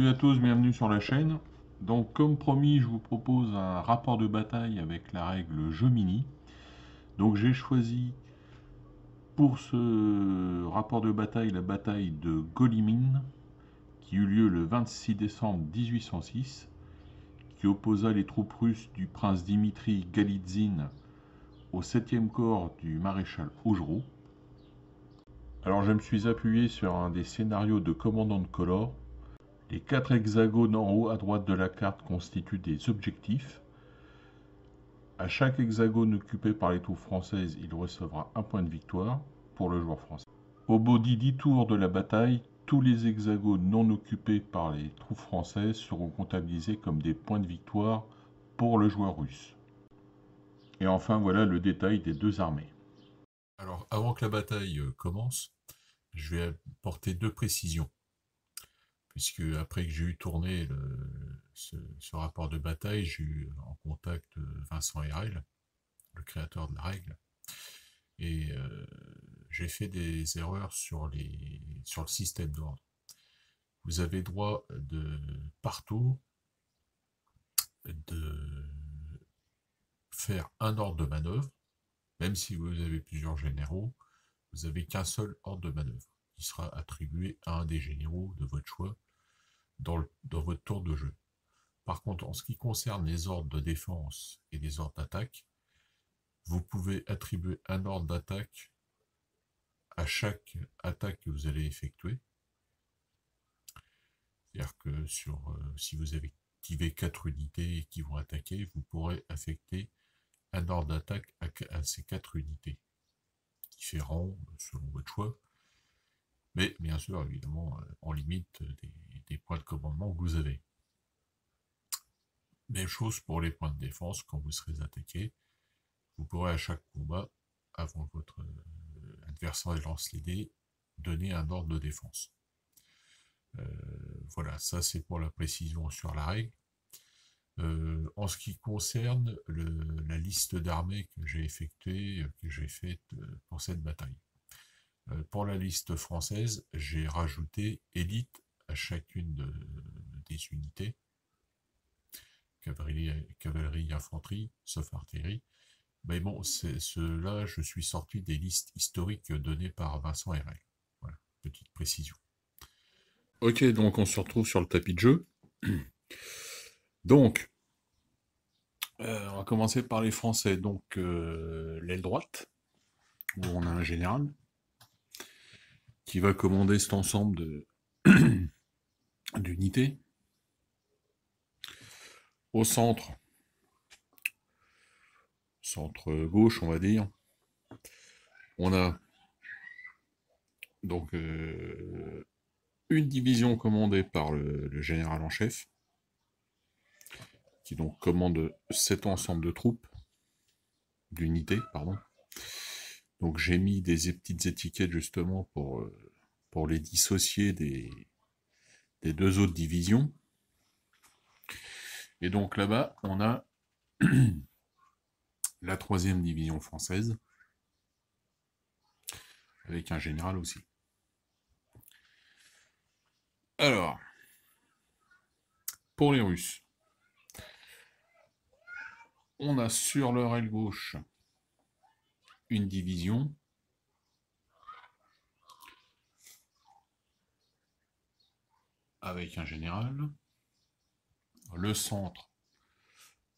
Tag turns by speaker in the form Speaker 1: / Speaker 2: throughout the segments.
Speaker 1: Salut à tous, bienvenue sur la chaîne. Donc comme promis, je vous propose un rapport de bataille avec la règle jeu mini. Donc j'ai choisi pour ce rapport de bataille la bataille de Golimine, qui eut lieu le 26 décembre 1806, qui opposa les troupes russes du prince Dimitri Galitzine au 7e corps du maréchal Augereau. Alors je me suis appuyé sur un des scénarios de Commandant de Color. Les 4 hexagones en haut à droite de la carte constituent des objectifs. À chaque hexagone occupé par les troupes françaises, il recevra un point de victoire pour le joueur français. Au bout des 10 tours de la bataille, tous les hexagones non occupés par les troupes françaises seront comptabilisés comme des points de victoire pour le joueur russe. Et enfin, voilà le détail des deux armées.
Speaker 2: Alors, avant que la bataille commence, je vais apporter deux précisions. Puisque après que j'ai eu tourné ce rapport de bataille, j'ai eu en contact Vincent Herel, le créateur de la règle, et j'ai fait des erreurs sur le système d'ordre. Vous avez droit de partout de faire un ordre de manœuvre, même si vous avez plusieurs généraux, vous n'avez qu'un seul ordre de manœuvre qui sera attribué à un des généraux de votre choix dans votre tour de jeu. Par contre, en ce qui concerne les ordres de défense et les ordres d'attaque, vous pouvez attribuer un ordre d'attaque à chaque attaque que vous allez effectuer. C'est-à-dire que si vous avez activé 4 unités qui vont attaquer, vous pourrez affecter un ordre d'attaque à ces 4 unités, différents selon votre choix, mais bien sûr, évidemment, en limite des points de commandement que vous avez. Même chose pour les points de défense, quand vous serez attaqué, vous pourrez à chaque combat, avant que votre adversaire lance les dés, donner un ordre de défense. Voilà, ça c'est pour la précision sur la règle. En ce qui concerne la liste d'armées que j'ai effectuée, que j'ai faite pour cette bataille. Pour la liste française, j'ai rajouté élite à chacune des unités, cavalerie, infanterie, sauf artillerie. Mais bon, cela, je suis sorti des listes historiques données par Vincent Herel. Voilà, petite précision.
Speaker 1: Ok, donc on se retrouve sur le tapis de jeu. Donc, on va commencer par les Français. Donc, l'aile droite, où on a un général qui va commander cet ensemble d'unités. Au centre gauche, on va dire, on a donc une division commandée par le général en chef, qui donc commande cet ensemble de troupes, d'unités, pardon. Donc j'ai mis des petites étiquettes justement pour les dissocier des deux autres divisions. Et donc là-bas, on a la 3e division française, avec un général aussi. Alors, pour les Russes, on a sur leur aile gauche une division avec un général, le centre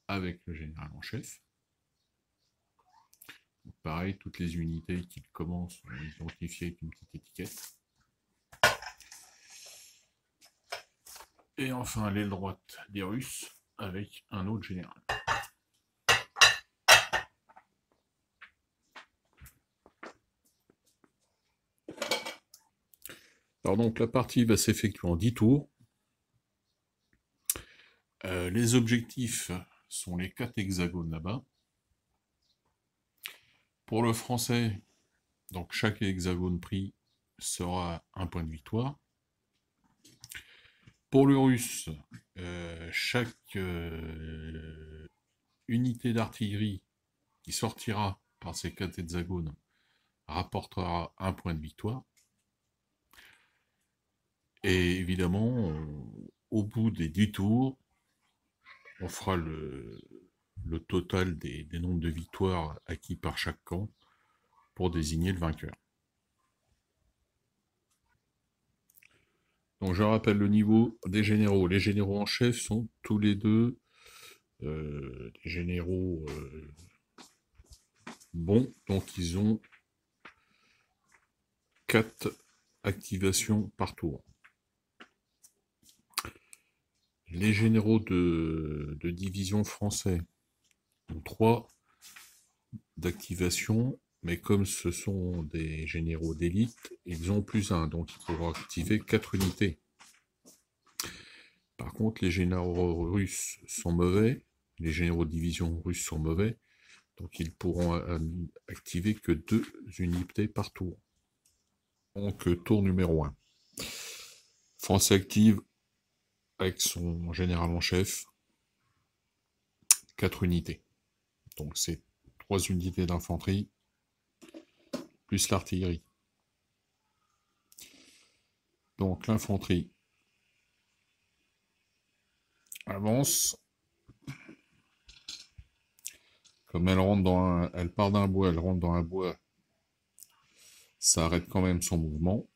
Speaker 1: avec le général en chef. Donc pareil, toutes les unités qui commencent sont identifiées avec une petite étiquette. Et enfin l'aile droite des Russes avec un autre général. Alors donc la partie va s'effectuer en 10 tours. Les objectifs sont les 4 hexagones là-bas. Pour le français, donc chaque hexagone pris sera un point de victoire. Pour le russe, chaque unité d'artillerie qui sortira par ces 4 hexagones rapportera un point de victoire. Et évidemment,
Speaker 2: au bout des 10 tours, on fera le total des nombres de victoires acquis par chaque camp pour désigner le vainqueur. Donc je rappelle le niveau des généraux. Les généraux en chef sont tous les deux des généraux bons, donc ils ont 4 activations par tour. Les généraux de division français ont 3 d'activation, mais comme ce sont des généraux d'élite, ils ont +1, donc ils pourront activer 4 unités. Par contre, les généraux russes sont mauvais, les généraux de division russes sont mauvais, donc ils pourront activer que 2 unités par tour. Donc tour numéro 1. France active avec son général en chef 4 unités. Donc c'est 3 unités d'infanterie plus l'artillerie. Donc l'infanterie avance. Comme elle part d'un bois, elle rentre dans un bois, ça arrête quand même son mouvement.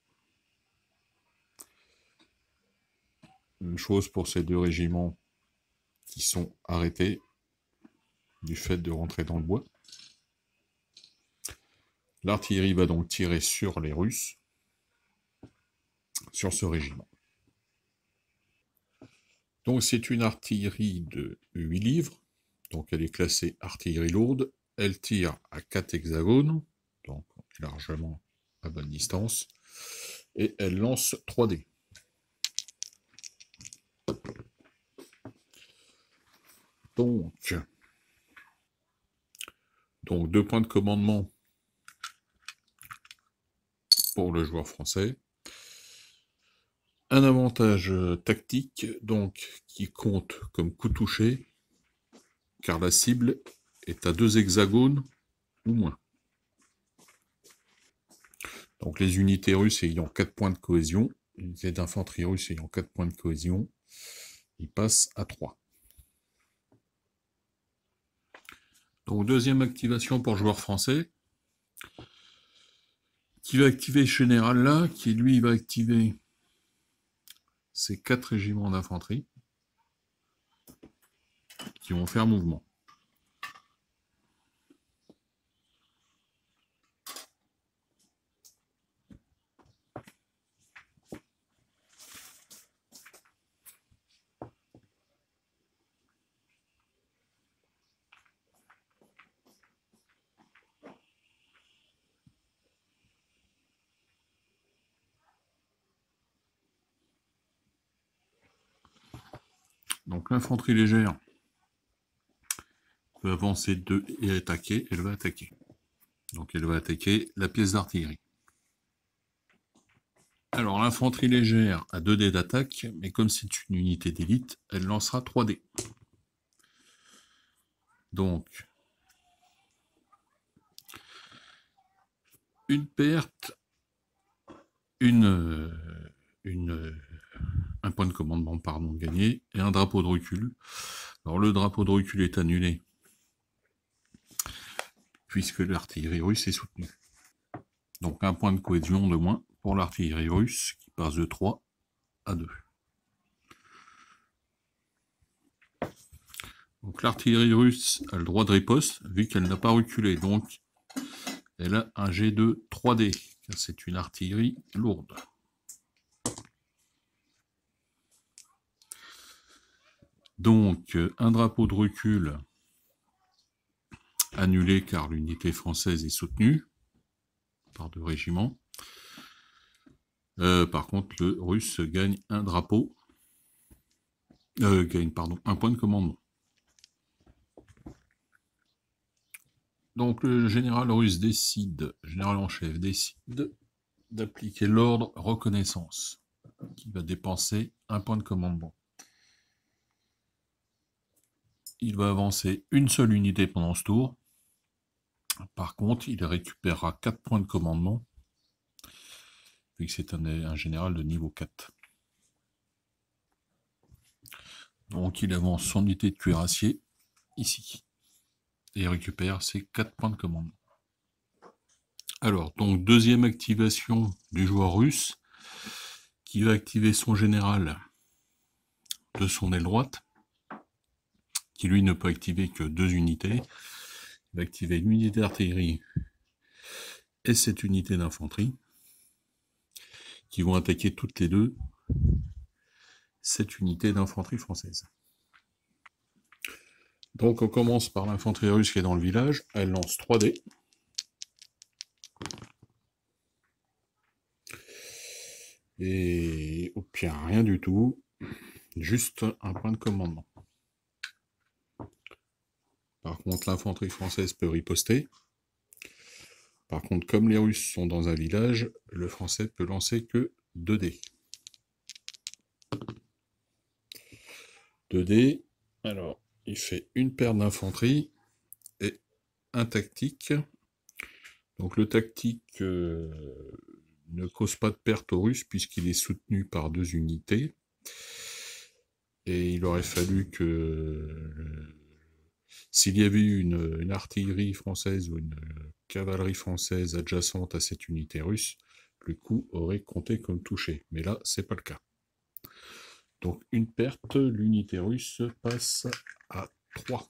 Speaker 2: Une chose pour ces 2 régiments qui sont arrêtés du fait de rentrer dans le bois. L'artillerie va donc tirer sur les Russes, sur ce régiment. Donc c'est une artillerie de 8 livres, donc elle est classée artillerie lourde, elle tire à 4 hexagones, donc largement à bonne distance, et elle lance 3 dés. Donc 2 points de commandement pour le joueur français. Un avantage tactique, donc, qui compte comme coup touché, car la cible est à 2 hexagones ou moins. Donc les unités russes ayant 4 points de cohésion, les unités d'infanterie russe ayant 4 points de cohésion, ils passent à 3. Donc deuxième activation pour joueur français, qui va activer ce général-là, qui lui va activer ces 4 régiments d'infanterie, qui vont faire mouvement. Donc l'infanterie légère peut avancer 2 et attaquer, elle va attaquer. Donc elle va attaquer la pièce d'artillerie. Alors l'infanterie légère a 2 dés d'attaque, mais comme c'est une unité d'élite, elle lancera 3 dés. Donc une perte, un point de commandement gagné, et un drapeau de recul. Alors le drapeau de recul est annulé, puisque l'artillerie russe est soutenue. Donc un point de cohésion de moins pour l'artillerie russe, qui passe de 3 à 2. Donc l'artillerie russe a le droit de riposte, vu qu'elle n'a pas reculé, donc elle a un G2 3D, car c'est une artillerie lourde. Donc un drapeau de recul annulé car l'unité française est soutenue par 2 régiments. Par contre, le russe gagne un drapeau, un point de commandement. Donc le général russe général en chef décide d'appliquer l'ordre reconnaissance, qui va dépenser un point de commandement. Il va avancer une seule unité pendant ce tour. Par contre, il récupérera 4 points de commandement, vu que c'est un général de niveau 4.
Speaker 1: Donc il avance son unité de cuirassier ici. Et il récupère ses 4 points de commande. Alors, donc deuxième activation du joueur russe, qui va activer son général de son aile droite, qui lui ne peut activer que 2 unités. Il va activer une unité d'artillerie et cette unité d'infanterie, qui vont attaquer toutes les deux cette unité d'infanterie française. Donc on commence par l'infanterie russe qui est dans le village, elle lance 3 dés. Et au pire, rien du tout, juste un point de commandement. Par contre, l'infanterie française peut riposter. Par contre, comme les Russes sont dans un village, le français peut lancer que 2 dés. 2 dés, alors il fait une paire d'infanterie et un tactique. Donc le tactique ne cause pas de perte aux Russes puisqu'il est soutenu par 2 unités. Et il aurait fallu que s'il y avait eu une artillerie française ou une cavalerie française adjacente à cette unité russe, le coup aurait compté comme touché. Mais là, c'est pas le cas. Donc une perte, l'unité russe passe à 3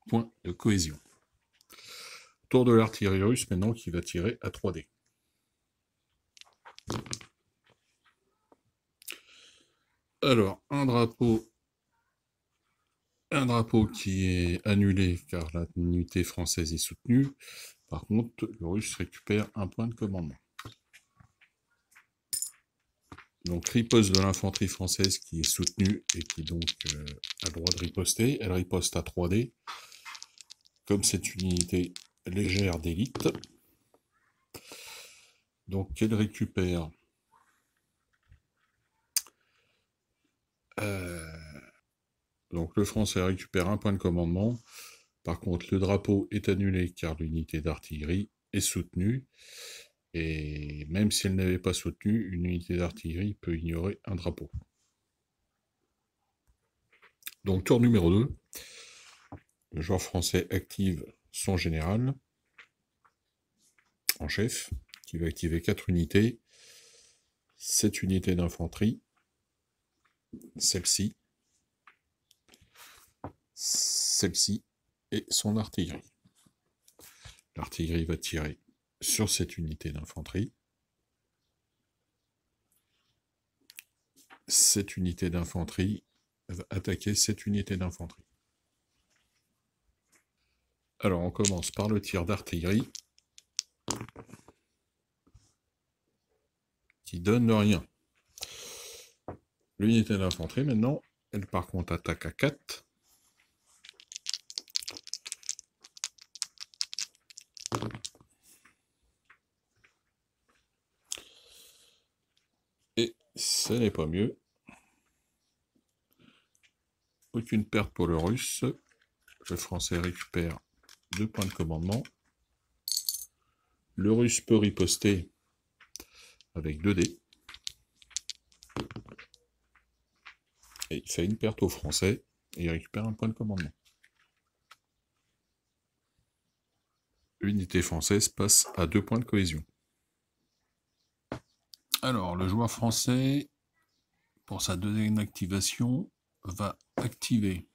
Speaker 1: points de cohésion. Tour de l'artillerie russe maintenant qui va tirer à 3 dés. Alors, un drapeau qui est annulé car la unité française est soutenue. Par contre, le russe récupère un point de commandement. Donc riposte de l'infanterie française qui est soutenue et qui donc a le droit de riposter. Elle riposte à 3 dés. Comme c'est une unité légère d'élite. Donc elle récupère donc le français récupère un point de commandement. Par contre, le drapeau est annulé car l'unité d'artillerie est soutenue. Et même si elle n'avait pas soutenu, une unité d'artillerie peut ignorer un drapeau. Donc tour numéro 2. Le joueur français active son général en chef, qui va activer 4 unités. 7 unités d'infanterie, celle-ci et son artillerie. L'artillerie va tirer sur cette unité d'infanterie. Cette unité d'infanterie va attaquer cette unité d'infanterie. Alors on commence par le tir d'artillerie qui donne rien. L'unité d'infanterie maintenant, elle par contre attaque à 4. Et ce n'est pas mieux. Aucune perte pour le russe. Le français récupère 2 points de commandement. Le russe peut riposter avec 2 dés. Et il fait une perte au français et il récupère un point de commandement. L'unité française passe à 2 points de cohésion. Alors, le joueur français, pour sa deuxième activation, va activer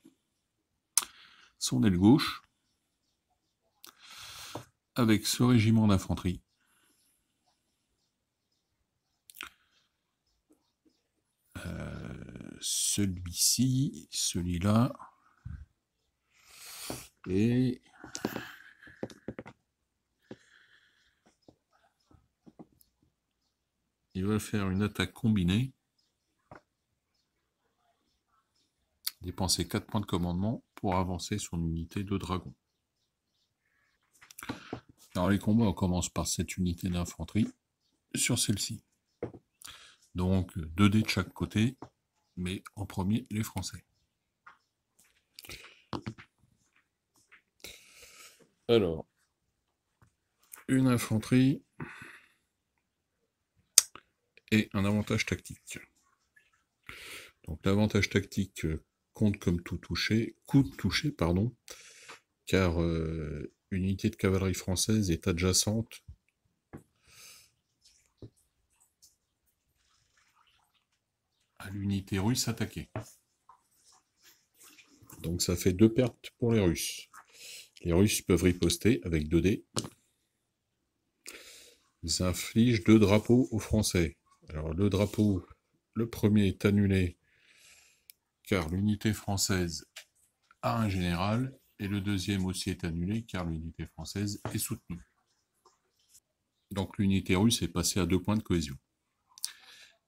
Speaker 1: son aile gauche avec ce régiment d'infanterie. Celui-ci, celui-là, et il va faire une attaque combinée, dépenser 4 points de commandement pour avancer son unité de dragon. Alors les combats, on commence par cette unité d'infanterie sur celle-ci. Donc 2 dés de chaque côté, mais en premier les Français. Alors, une infanterie et un avantage tactique. Donc l'avantage tactique compte comme coup de toucher, pardon, car une unité de cavalerie française est adjacente à l'unité russe attaquée. Donc ça fait 2 pertes pour les Russes. Les Russes peuvent riposter avec 2 dés. Ils infligent 2 drapeaux aux Français. Alors le drapeau, le premier est annulé car l'unité française a un général, et le deuxième aussi est annulé car l'unité française est soutenue. Donc l'unité russe est passée à 2 points de cohésion.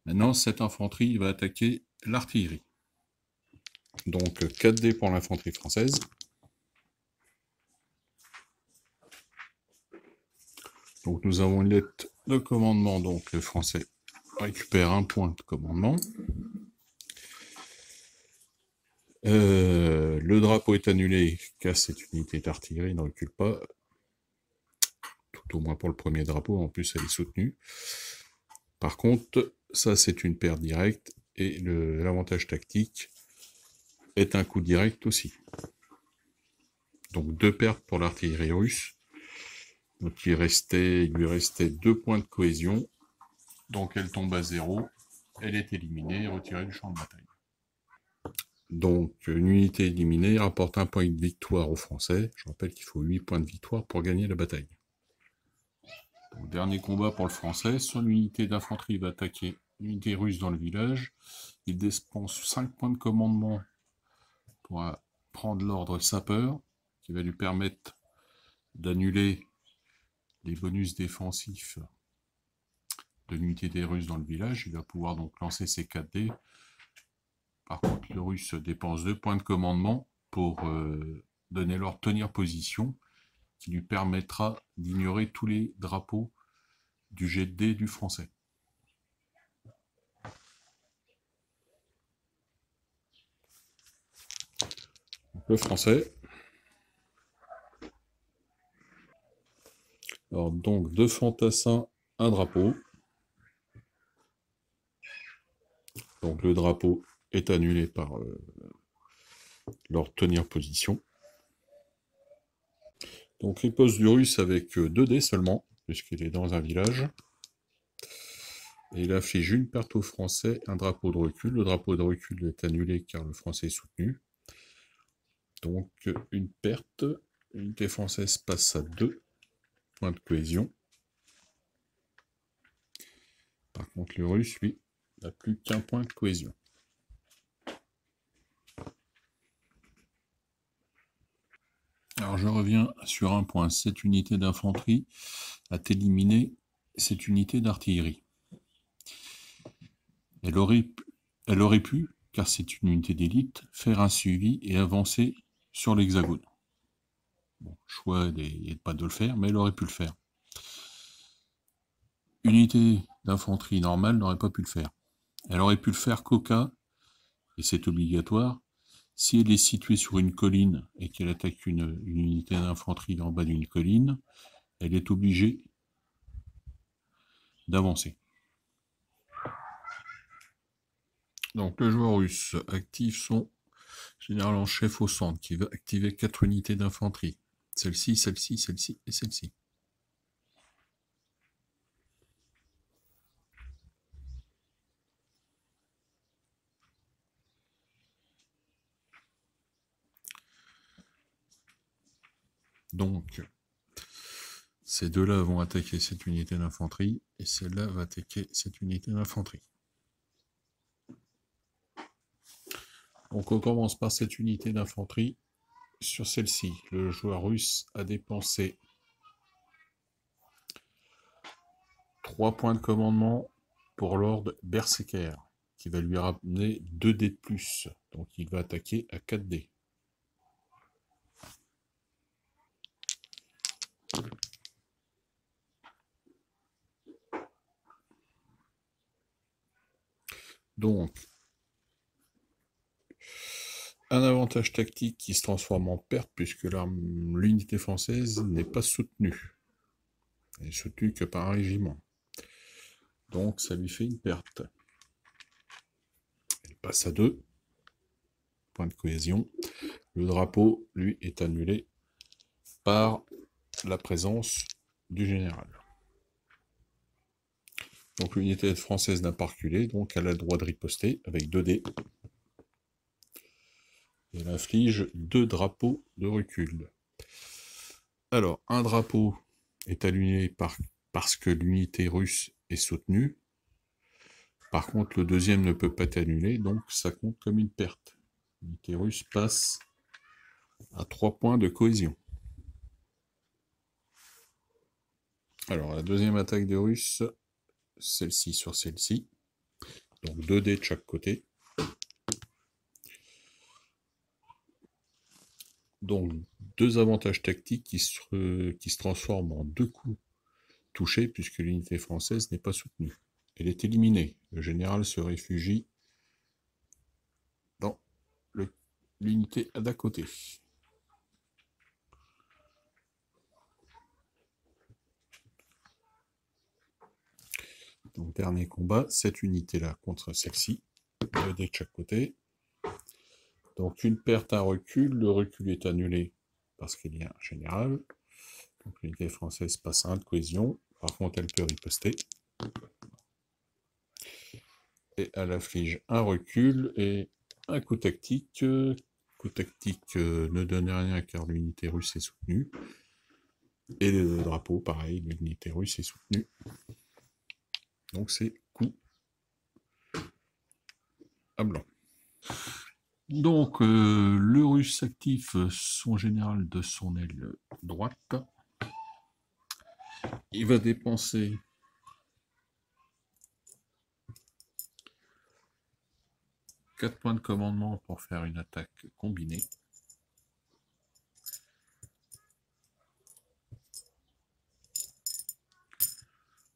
Speaker 1: Maintenant, cette infanterie va attaquer l'artillerie. Donc 4 dés pour l'infanterie française. Donc nous avons une lettre de commandement, donc le français récupère 1 point de commandement. Le drapeau est annulé car cette unité d'artillerie ne recule pas, tout au moins pour le premier drapeau, en plus elle est soutenue. Par contre, ça c'est une perte directe, et l'avantage tactique est un coup direct aussi. Donc 2 pertes pour l'artillerie russe. Donc il lui restait 2 points de cohésion, donc elle tombe à 0, elle est éliminée et retirée du champ de bataille. Donc une unité éliminée rapporte 1 point de victoire aux Français. Je rappelle qu'il faut 8 points de victoire pour gagner la bataille. Donc, dernier combat pour le Français, son unité d'infanterie va attaquer l'unité russe dans le village. Il dépense 5 points de commandement pour prendre l'ordre sapeur, qui va lui permettre d'annuler les bonus défensifs de l'unité des Russes dans le village. Il va pouvoir donc lancer ses 4 dés. Par contre, le Russe dépense 2 points de commandement pour donner l'ordre tenir position, qui lui permettra d'ignorer tous les drapeaux du jet de dés du Français. Donc, le Français. Alors donc 2 fantassins, 1 drapeau. Donc le drapeau est annulé par l'ordre tenir position. Donc riposte du Russe avec 2 dés seulement, puisqu'il est dans un village. Et il affiche une perte aux Français, un drapeau de recul. Le drapeau de recul est annulé car le Français est soutenu. Donc une perte. L'unité française passe à 2 points de cohésion. Par contre, le Russe, lui, n'a plus qu'un point de cohésion. Alors je reviens sur un point. Cette unité d'infanterie a éliminé cette unité d'artillerie. Elle aurait pu, car c'est une unité d'élite, faire un suivi et avancer sur l'hexagone. Bon, choix n'est pas de le faire, mais elle aurait pu le faire. Une unité d'infanterie normale n'aurait pas pu le faire. Elle aurait pu le faire qu'au cas, et c'est obligatoire, si elle est située sur une colline et qu'elle attaque une unité d'infanterie en bas d'une colline, elle est obligée d'avancer. Donc le joueur russe active son général en chef au centre, qui va activer 4 unités d'infanterie. Celle-ci, celle-ci, celle-ci et celle-ci. Donc, ces deux-là vont attaquer cette unité d'infanterie, et celle-là va attaquer cette unité d'infanterie. Donc on commence par cette unité d'infanterie. Sur celle-ci, le joueur russe a dépensé 3 points de commandement pour Lord Berserker, qui va lui ramener 2 dés de plus. Donc il va attaquer à 4 dés. Donc, un avantage tactique qui se transforme en perte, puisque l'unité française n'est pas soutenue. Elle est soutenue que par un régiment. Donc ça lui fait une perte. Elle
Speaker 2: passe à 2 points de cohésion. Le drapeau, lui, est annulé par la présence du général. Donc l'unité française n'a pas reculé, donc elle a le droit de riposter avec 2 dés. Et elle inflige 2 drapeaux de recul. Alors, un drapeau est annulé parce que l'unité russe est soutenue. Par contre, le deuxième ne peut pas être annulé, donc ça compte comme une perte. L'unité russe passe à 3 points de cohésion. Alors, la deuxième attaque des Russes, celle-ci sur celle-ci. Donc 2 dés de chaque côté. Donc 2 avantages tactiques qui se transforment en 2 coups touchés, puisque l'unité française n'est pas soutenue. Elle est éliminée. Le général se réfugie dans l'unité d'à côté. Donc dernier combat, cette unité-là contre celle-ci. 2 dés de chaque côté. Donc une perte, un recul. Le recul est annulé parce qu'il y a un général. Donc l'unité française passe à 1 de cohésion. Par contre, elle peut riposter. Et elle afflige un recul et un coup tactique. Coup tactique ne donne rien car l'unité russe est soutenue. Et le drapeau, pareil, l'unité russe est soutenue. Donc c'est coup à blanc. Donc le russe active son général de son aile droite. Il va dépenser quatre points de commandement pour faire une attaque combinée.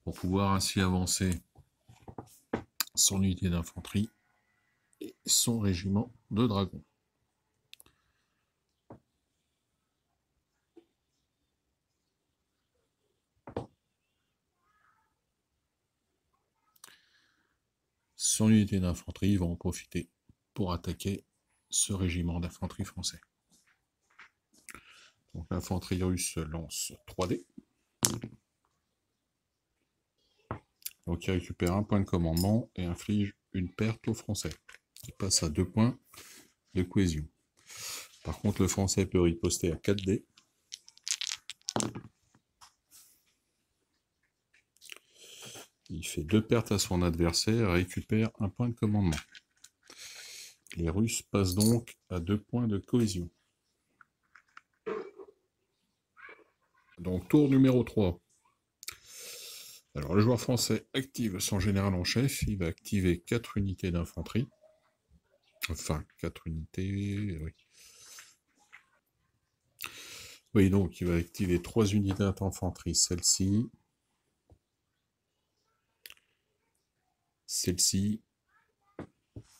Speaker 2: Pour pouvoir ainsi avancer son unité d'infanterie et son régiment de dragons. Son unité d'infanterie va en profiter pour attaquer ce régiment d'infanterie français. Donc l'infanterie russe lance 3 dés. Donc il récupère un point de commandement et inflige une perte aux Français, qui passe à 2 points de cohésion. Par contre, le Français peut riposter à 4 dés. Il fait 2 pertes à son adversaire et récupère un point de commandement. Les Russes passent donc à 2 points de cohésion. Donc tour numéro 3. Alors le joueur français active son général en chef, il va activer 4 unités d'infanterie. Enfin, 4 unités, oui. Oui, donc il va activer 3 unités d'infanterie, celle-ci, celle-ci,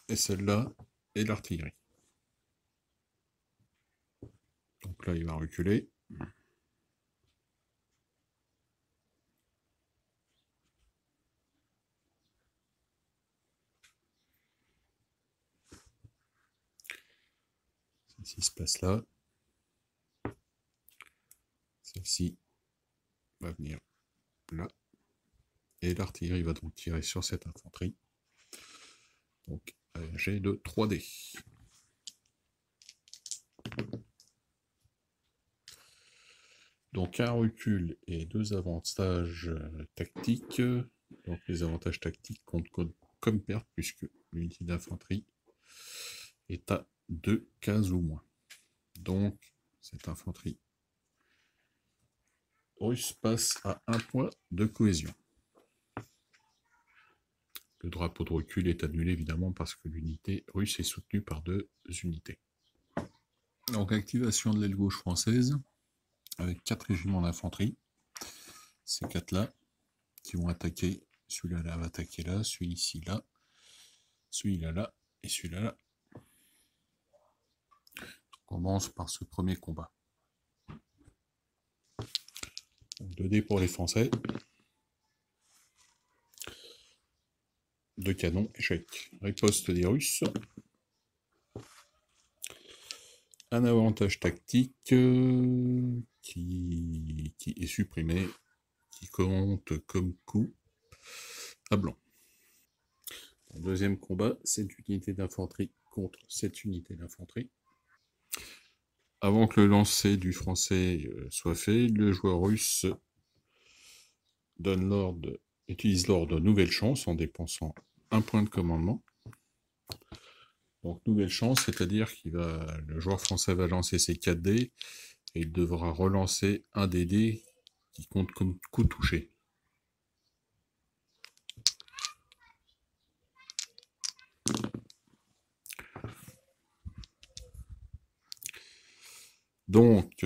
Speaker 2: et celle-là, et l'artillerie. Donc là, il va reculer. Celle-ci se place là. Celle-ci va venir là. Et l'artillerie va donc tirer sur cette infanterie. Donc, j'ai de 3 dés. Donc, un recul et 2 avantages tactiques. Donc, les avantages tactiques comptent comme perte, puisque l'unité d'infanterie est à 2 cases ou moins. Donc, cette infanterie russe passe à 1 point de cohésion. Le drapeau de recul est annulé évidemment parce que l'unité russe est soutenue par 2 unités. Donc activation de l'aile gauche française avec 4 régiments d'infanterie. Ces 4-là qui vont attaquer. Celui-là là, va attaquer là, celui-ci là, celui-là là et celui-là là. On commence par ce premier combat. 2 dés pour les Français.
Speaker 1: de canon, échec. Riposte des Russes. Un avantage tactique qui est supprimé, qui compte comme coup à blanc. Le deuxième combat, cette unité d'infanterie contre cette unité d'infanterie. Avant que le lancer du français soit fait, le joueur russe utilise l'ordre Nouvelle Chance en dépensant un point de commandement. Donc Nouvelle Chance, c'est-à-dire le joueur français va lancer ses 4 dés et il devra relancer un des dés qui compte comme coup touché. Donc,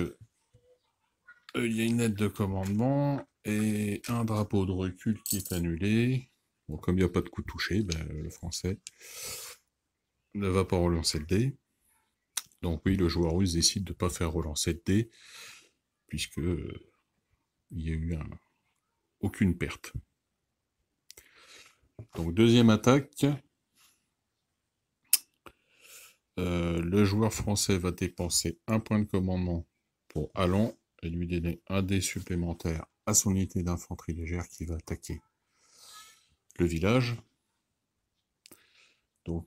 Speaker 1: il y a une aide de commandement et un drapeau de recul qui est annulé. Bon, comme il n'y a pas de coup touché, le français ne va pas relancer le dé. Donc oui, le joueur russe décide de ne pas faire relancer le dé, puisque il n'y a eu aucune perte. Donc deuxième attaque, le joueur français va dépenser un point de commandement pour Allant et lui donner un dé supplémentaire à son unité d'infanterie légère qui va attaquer le village. Donc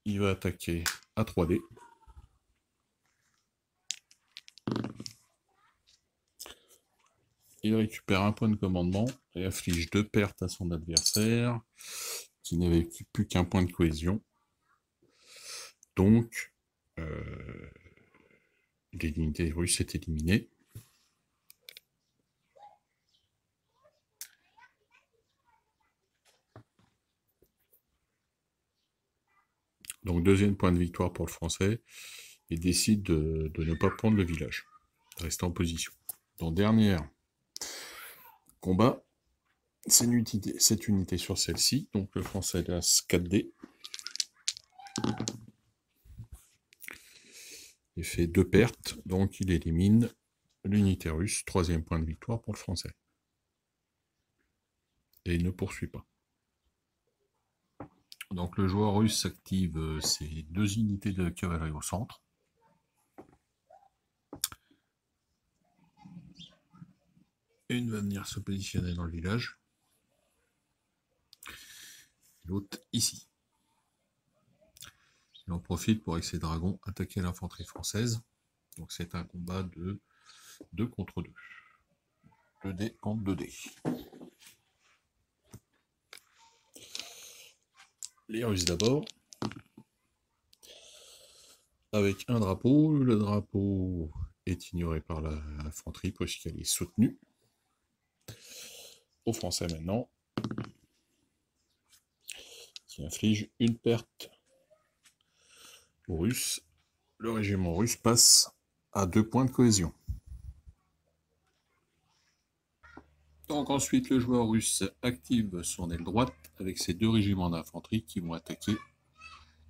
Speaker 1: il va attaquer à 3 dés. Il récupère un point de commandement et inflige 2 pertes à son adversaire, qui n'avait plus qu'un point de cohésion. Donc, l'unité russe est éliminée. Donc, deuxième point de victoire pour le français. Il décide de ne pas prendre le village, de rester en position. Donc, dernier combat, cette unité sur celle-ci. Donc, le français lance 4 dés. Il fait 2 pertes, donc il élimine l'unité russe. Troisième point de victoire pour le français. Et il ne poursuit pas. Donc le joueur russe active ses 2 unités de cavalerie au centre. Une va venir se positionner dans le village. L'autre ici. Il en profite pour, avec ses dragons, attaquer l'infanterie française. Donc c'est un combat de 2 contre 2. 2 dés contre 2 dés. Les Russes d'abord. Avec un drapeau. Le drapeau est ignoré par l'infanterie puisqu'elle est soutenue. Aux Français maintenant. Qui inflige une perte aux Russes. Le régiment russe passe à 2 points de cohésion. Donc ensuite, le joueur russe active son aile droite avec ses 2 régiments d'infanterie qui vont attaquer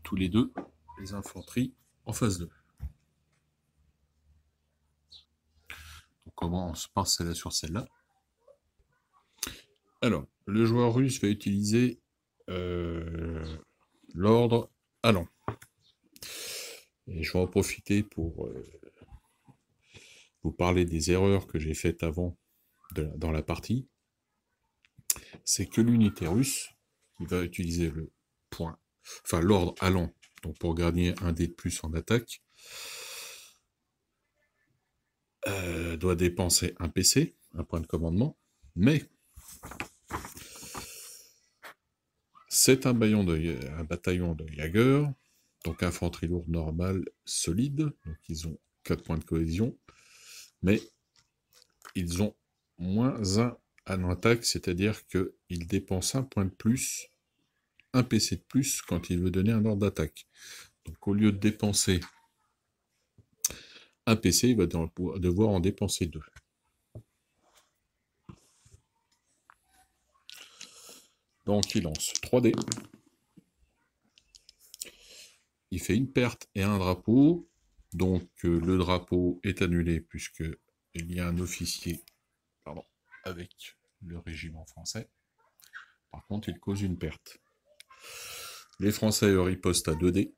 Speaker 1: tous les 2 les infanteries en phase 2. On commence par celle-là sur celle-là. Alors, le joueur russe va utiliser l'ordre Allant. Et je vais en profiter pour vous parler des erreurs que j'ai faites avant dans la partie. C'est que l'unité russe, qui va utiliser l'ordre Allant, donc pour gagner un dé de plus en attaque, doit dépenser un PC, un point de commandement, mais c'est un bataillon de Jäger, donc infanterie lourde normale solide, donc ils ont 4 points de cohésion, mais ils ont moins 1 en attaque, c'est-à-dire qu'ils dépensent un point de plus, un PC de plus quand il veut donner un ordre d'attaque. Donc au lieu de dépenser un PC, il va devoir en dépenser 2. Donc il lance 3 dés. Il fait une perte et un drapeau. Donc le drapeau est annulé puisqu'il y a un officier avec le régiment français. Par contre, il cause une perte.
Speaker 2: Les Français ripostent à 2D.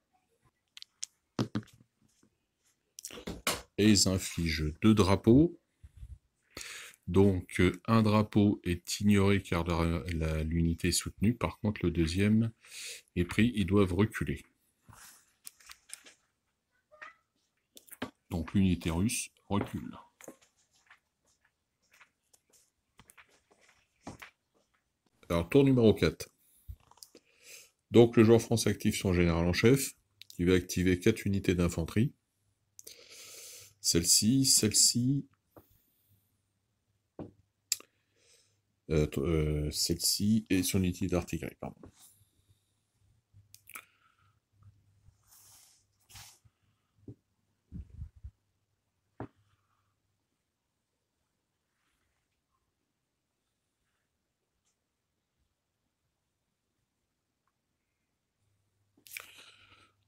Speaker 2: Et ils infligent 2 drapeaux. Donc, un drapeau est ignoré car l'unité est soutenue. Par contre, le deuxième est pris. Ils doivent reculer. Donc, l'unité russe recule. Alors, tour numéro 4. Donc, le joueur français active son général en chef, qui va activer 4 unités d'infanterie. Celle-ci, celle-ci, celle-ci et son unité d'artillerie, pardon.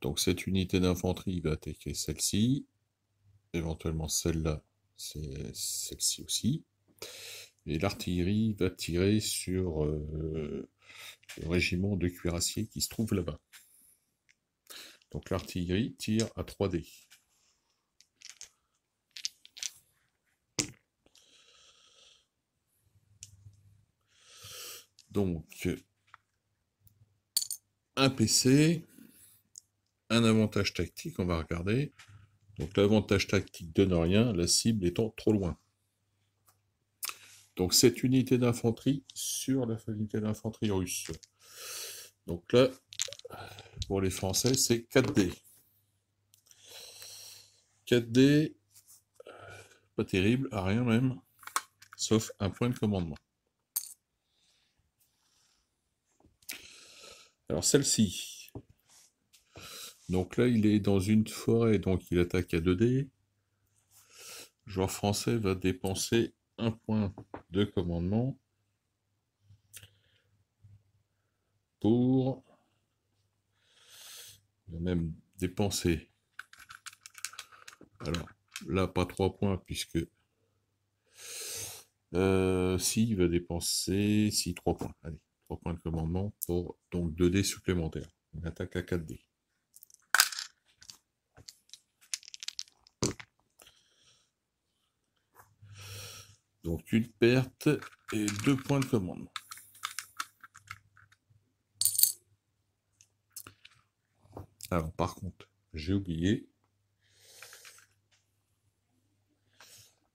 Speaker 2: Donc cette unité d'infanterie va attaquer celle-ci, éventuellement celle-là, c'est celle-ci aussi. Et l'artillerie va tirer sur le régiment de cuirassiers qui se trouve là-bas. Donc l'artillerie tire à 3D. Donc un PC, un avantage tactique, on va regarder. Donc l'avantage tactique donne rien, la cible étant trop loin. Donc cette unité d'infanterie sur la unité d'infanterie russe. Donc là, pour les Français, c'est 4D. 4D, pas terrible, à rien même, sauf un point de commandement. Alors celle-ci, donc là il est dans une forêt, donc il attaque à 2D. Le joueur français va dépenser un point de commandement pour même dépenser. Alors là, pas 3 points puisque si il va dépenser 3 points. Allez, 3 points de commandement pour donc 2D supplémentaires. Une attaque à 4D. Donc une perte et 2 points de commandement. Alors par contre, j'ai oublié,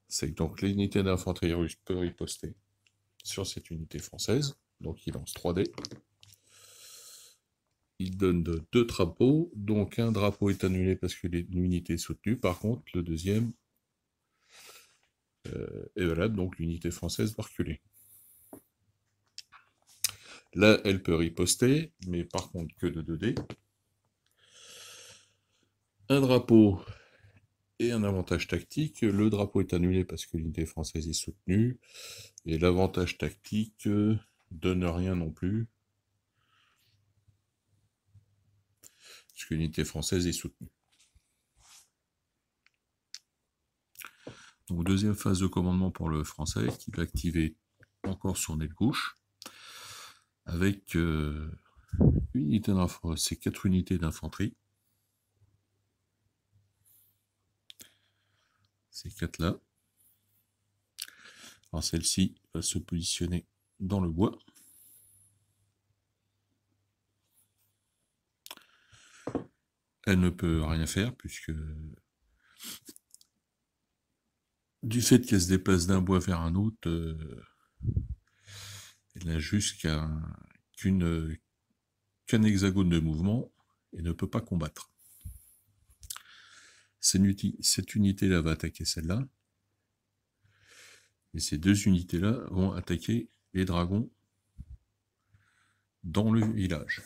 Speaker 2: c'est que donc l'unité d'infanterie russe peut riposter sur cette unité française. Donc il lance 3D. Il donne 2 drapeaux, donc un drapeau est annulé parce que l'unité est soutenue. Par contre, le deuxième est valable, donc l'unité française va reculer. Là, elle peut riposter, mais par contre que de 2D. Un drapeau et un avantage tactique. Le drapeau est annulé parce que l'unité française est soutenue. Et l'avantage tactique donne rien non plus. Parce que l'unité française est soutenue. Donc deuxième phase de commandement pour le français, qui va activer encore son aile gauche, avec ces 4 unités d'infanterie. Ces 4-là. Alors celle-ci va se positionner dans le bois. Elle ne peut rien faire, puisque du fait qu'elle se déplace d'un bois vers un autre, elle n'a juste qu'un hexagone de mouvement et ne peut pas combattre. Cette unité-là va attaquer celle-là. Et ces 2 unités-là vont attaquer les dragons dans le village.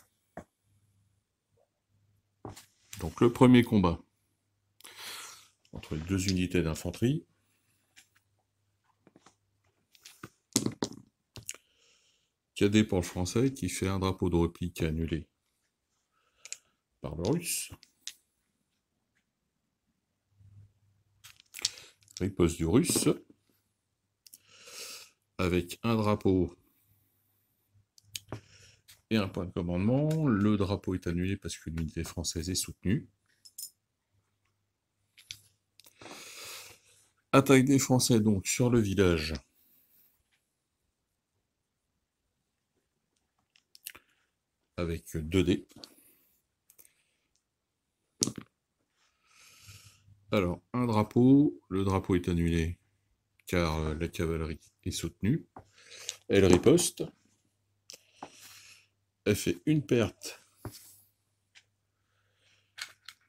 Speaker 2: Donc le premier combat entre les 2 unités d'infanterie. Cadet pour le français qui fait un drapeau de repli qui est annulé par le russe. Riposte du russe. Avec un drapeau et un point de commandement. Le drapeau est annulé parce que l'unité française est soutenue. Attaque des Français donc sur le village. Avec 2 dés. Alors, un drapeau. Le drapeau est annulé car la cavalerie est soutenue. Elle riposte. Elle fait une perte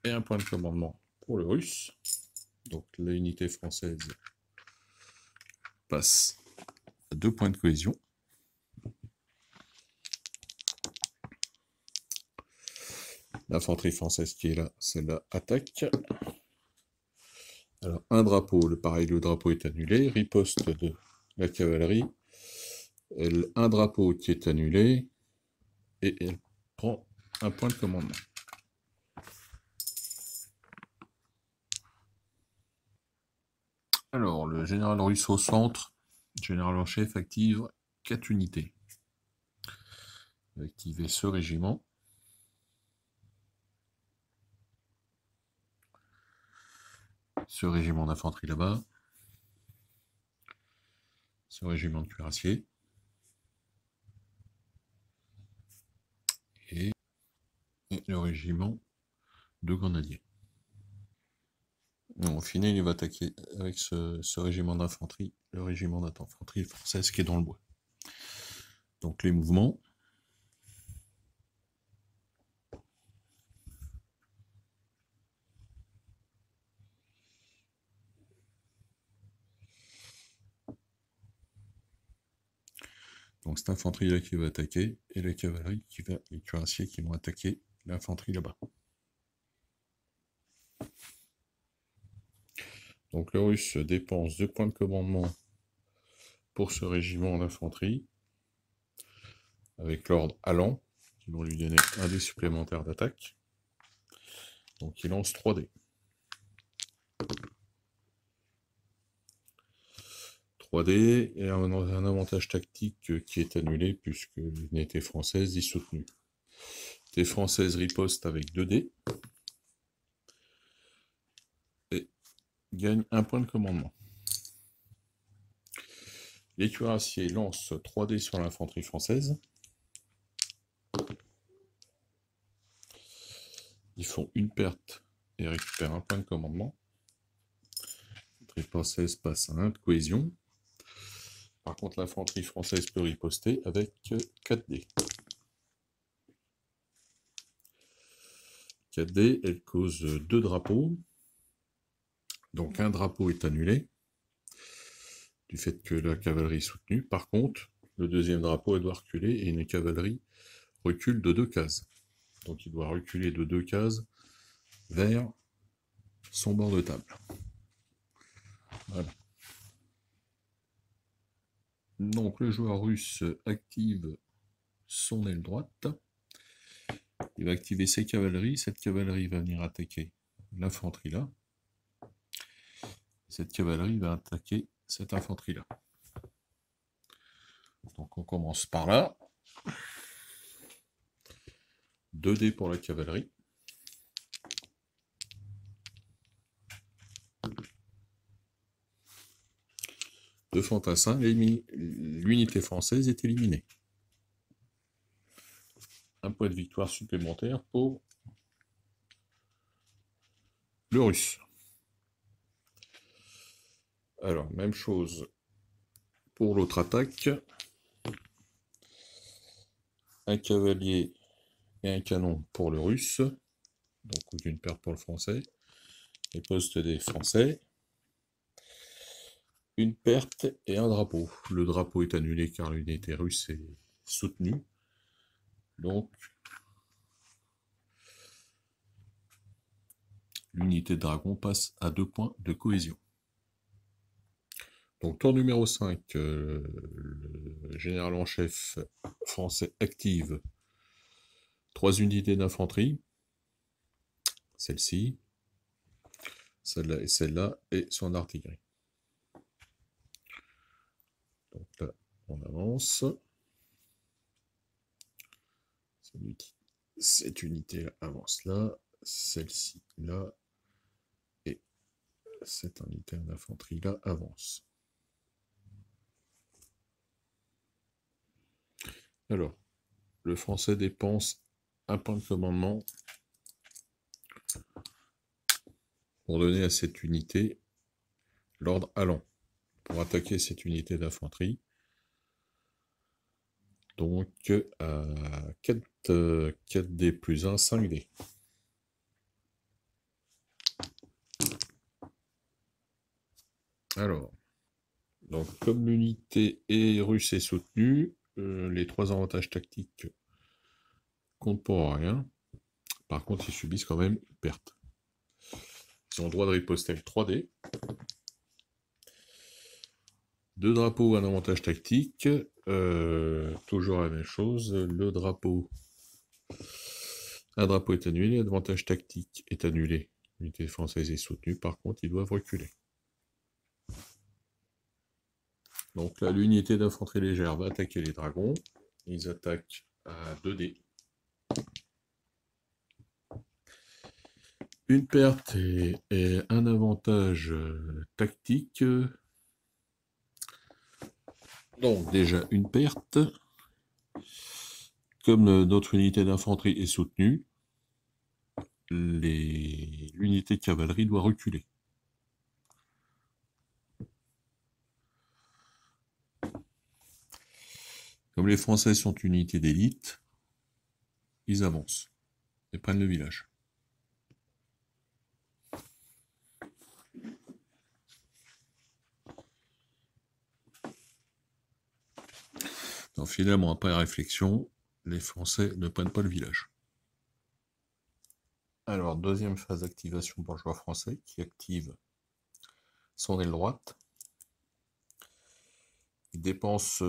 Speaker 2: et un point de commandement pour le russe. Donc l'unité française passe à 2 points de cohésion. L'infanterie française qui est là, celle-là attaque. Alors un drapeau, le drapeau est annulé. Riposte de la cavalerie. Un drapeau qui est annulé. Et elle prend un point de commandement. Alors, le général russe au centre, général en chef, active 4 unités. Il va activer ce régiment. Ce régiment d'infanterie là-bas. Ce régiment de cuirassiers. Et le régiment de grenadiers. Au final, il va attaquer avec ce régiment d'infanterie, le régiment d'infanterie française qui est dans le bois. Donc les mouvements. Donc c'est l'infanterie là qui va attaquer, et la cavalerie les cuirassiers qui vont attaquer l'infanterie là-bas. Donc le russe dépense 2 points de commandement pour ce régiment d'infanterie, avec l'ordre allant, qui vont lui donner un dé supplémentaire d'attaque. Donc il lance 3 dés. 3D et un avantage tactique qui est annulé puisque l'unité française est soutenue. L'unité française riposte avec 2 dés et gagne un point de commandement. Les cuirassiers lancent 3 dés sur l'infanterie française. Ils font une perte et récupèrent un point de commandement. L'infanterie française passe à 1 de cohésion. Par contre, l'infanterie française peut riposter avec 4 dés. 4 dés, elle cause 2 drapeaux. Donc un drapeau est annulé, du fait que la cavalerie est soutenue. Par contre, le deuxième drapeau, elle doit reculer, et une cavalerie recule de 2 cases. Donc il doit reculer de 2 cases vers son bord de table. Voilà. Donc le joueur russe active son aile droite. Il va activer ses cavaleries. Cette cavalerie va venir attaquer l'infanterie là. Cette cavalerie va attaquer cette infanterie là. Donc on commence par là. 2 dés pour la cavalerie. De fantassin, l'unité française est éliminée. Un point de victoire supplémentaire pour le russe. Alors, même chose pour l'autre attaque. Un cavalier et un canon pour le russe. Donc aucune perte pour le français. Les postes des français. Une perte et un drapeau. Le drapeau est annulé car l'unité russe est soutenue. Donc l'unité de dragon passe à 2 points de cohésion. Donc tour numéro 5, le général en chef français active 3 unités d'infanterie. Celle-ci, celle-là et celle-là, et son artillerie. Donc là, on avance. Cette unité avance là, celle-ci là, et cette unité d'infanterie là avance. Alors, le français dépense un point de commandement pour donner à cette unité l'ordre allant, pour attaquer cette unité d'infanterie. Donc, à 4D plus 1, 5D. Alors, donc, comme l'unité russe est soutenue, les 3 avantages tactiques comptent pour rien. Par contre, ils subissent quand même une perte. Ils ont le droit de riposter avec 3D. 2 drapeaux, un avantage tactique. Toujours la même chose. Le drapeau. Un drapeau est annulé. L'avantage tactique est annulé. L'unité française est soutenue. Par contre, ils doivent reculer. Donc là, l'unité d'infanterie légère va attaquer les dragons. Ils attaquent à 2D. Une perte et un avantage tactique. Donc déjà une perte. Comme notre unité d'infanterie est soutenue, l'unité de cavalerie doit reculer. Comme les Français sont une unité d'élite, ils avancent et prennent le village. Donc finalement, après réflexion, les Français ne prennent pas le village. Alors, deuxième phase d'activation pour le joueur français, qui active son aile droite. Il dépense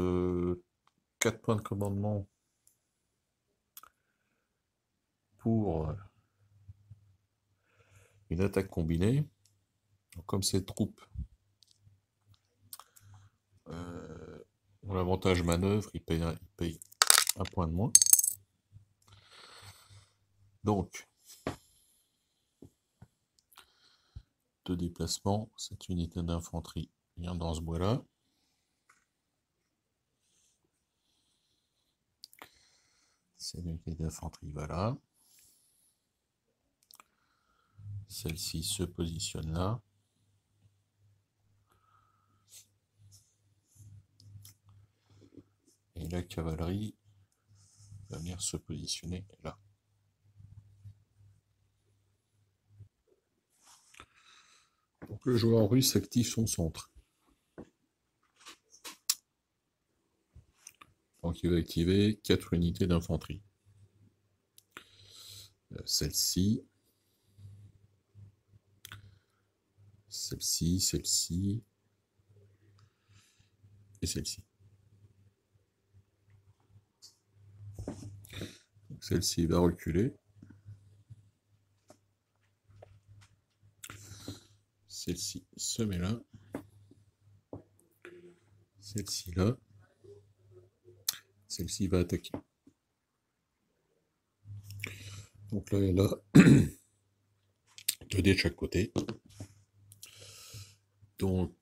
Speaker 2: 4 points de commandement pour une attaque combinée. Donc, comme ces troupes ont l'avantage manœuvre, il paye un point de moins. Donc, 2 déplacements, cette unité d'infanterie vient dans ce bois-là. Cette unité d'infanterie va là. Celle-ci se positionne là. Et la cavalerie va venir se positionner là. Donc le joueur russe active son centre. Donc il va activer 4 unités d'infanterie. Celle-ci. Celle-ci, celle-ci. Et celle-ci. Celle-ci va reculer. Celle-ci se met là. Celle-ci là. Celle-ci va attaquer. Donc là, elle a 2 dés de chaque côté. Donc,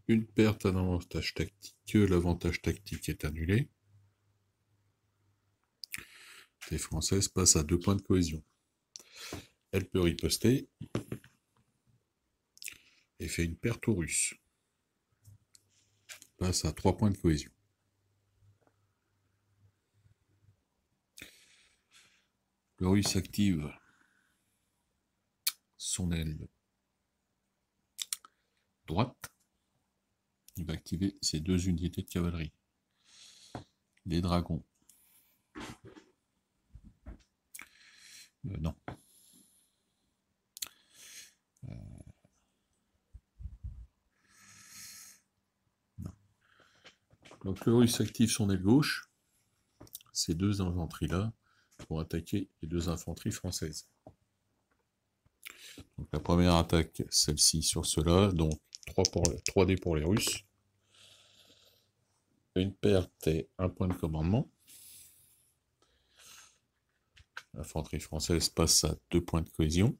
Speaker 2: une perte à un avantage tactique. L'avantage tactique est annulé. Les Françaises passent à 2 points de cohésion. Elle peut riposter et fait une perte aux Russes. Passe à 3 points de cohésion. Le Russe active son aile droite. Il va activer ses 2 unités de cavalerie. Les dragons. Non. Non. Donc le Russe active son aile gauche. Ces 2 infanteries-là pour attaquer les 2 infanteries françaises. Donc la première attaque, celle-ci sur cela, donc 3D pour les Russes. Une perte et un point de commandement. L'infanterie française passe à 2 points de cohésion.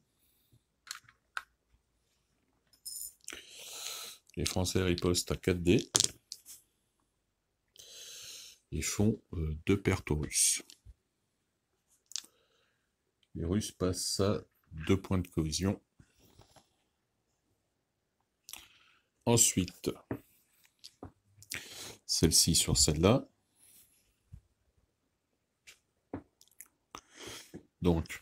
Speaker 2: Les Français ripostent à 4D. Ils font 2 pertes aux Russes. Les Russes passent à 2 points de cohésion. Ensuite, celle-ci sur celle-là. Donc,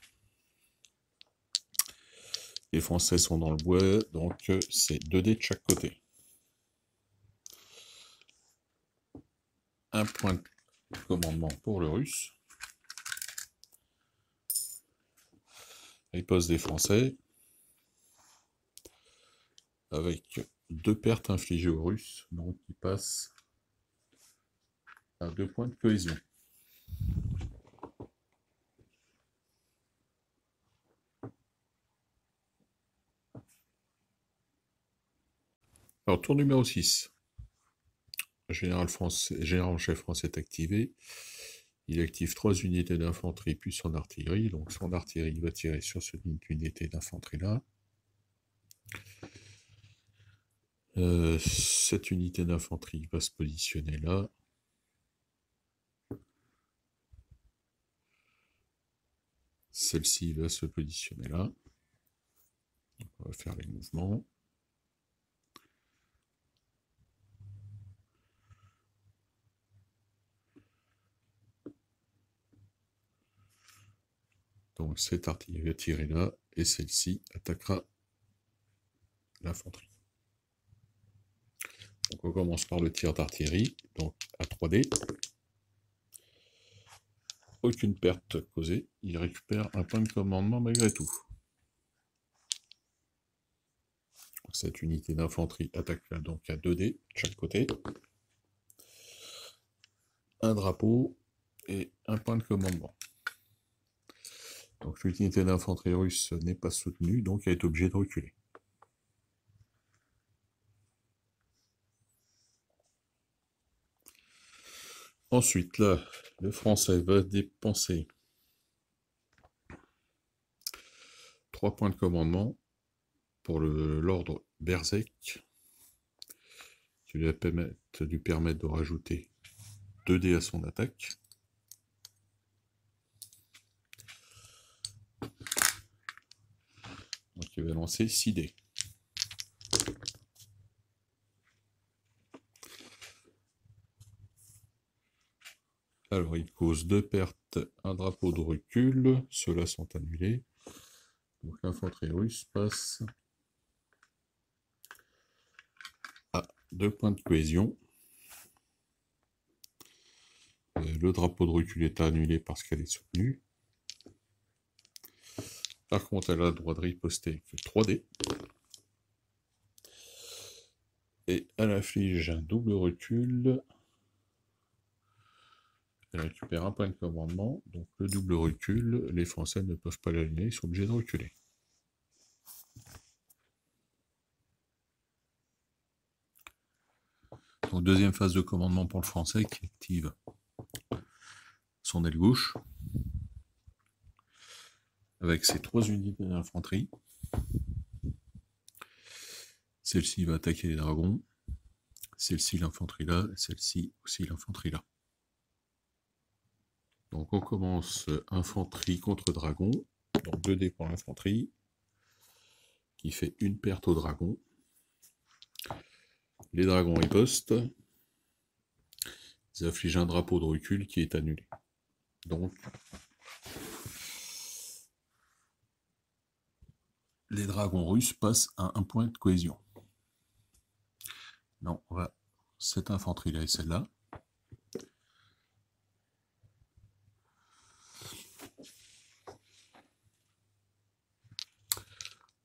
Speaker 2: les Français sont dans le bois, donc c'est 2D de chaque côté. Un point de commandement pour le Russe. Riposte des Français. Avec 2 pertes infligées aux Russes, donc ils passent à 2 points de cohésion. Alors, tour numéro 6. Général en chef français est activé. Il active 3 unités d'infanterie puis son artillerie. Donc son artillerie va tirer sur cette unité d'infanterie-là. Cette unité d'infanterie va se positionner là. Celle-ci va se positionner là. On va faire les mouvements. Donc cette artillerie va tirer là, et celle-ci attaquera l'infanterie. Donc on commence par le tir d'artillerie, donc à 3D. Aucune perte causée, il récupère un point de commandement malgré tout. Cette unité d'infanterie attaque là, donc à 2D de chaque côté. Un drapeau et un point de commandement. Donc l'unité d'infanterie russe n'est pas soutenue, donc elle est obligée de reculer. Ensuite, là, le Français va dépenser 3 points de commandement pour l'ordre Berserk, qui lui permettre de rajouter 2D à son attaque. Donc il va lancer 6D. Alors il cause 2 pertes, un drapeau de recul, ceux-là sont annulés. Donc l'infanterie russe passe à 2 points de cohésion. Le drapeau de recul est annulé parce qu'elle est soutenue. Par contre, elle a le droit de riposter que 3D. Et elle inflige un double recul. Elle récupère un point de commandement. Donc le double recul, les Français ne peuvent pas l'aligner, ils sont obligés de reculer. Donc deuxième phase de commandement pour le Français qui active son aile gauche. Avec ses 3 unités d'infanterie. Celle-ci va attaquer les dragons. Celle-ci l'infanterie là, et celle-ci aussi l'infanterie là. Donc on commence infanterie contre dragon. Donc 2D pour l'infanterie, qui fait une perte au dragon. Les dragons ripostent. Ils affligent un drapeau de recul qui est annulé. Donc les dragons russes passent à 1 point de cohésion. Non, on va cette infanterie-là et celle-là.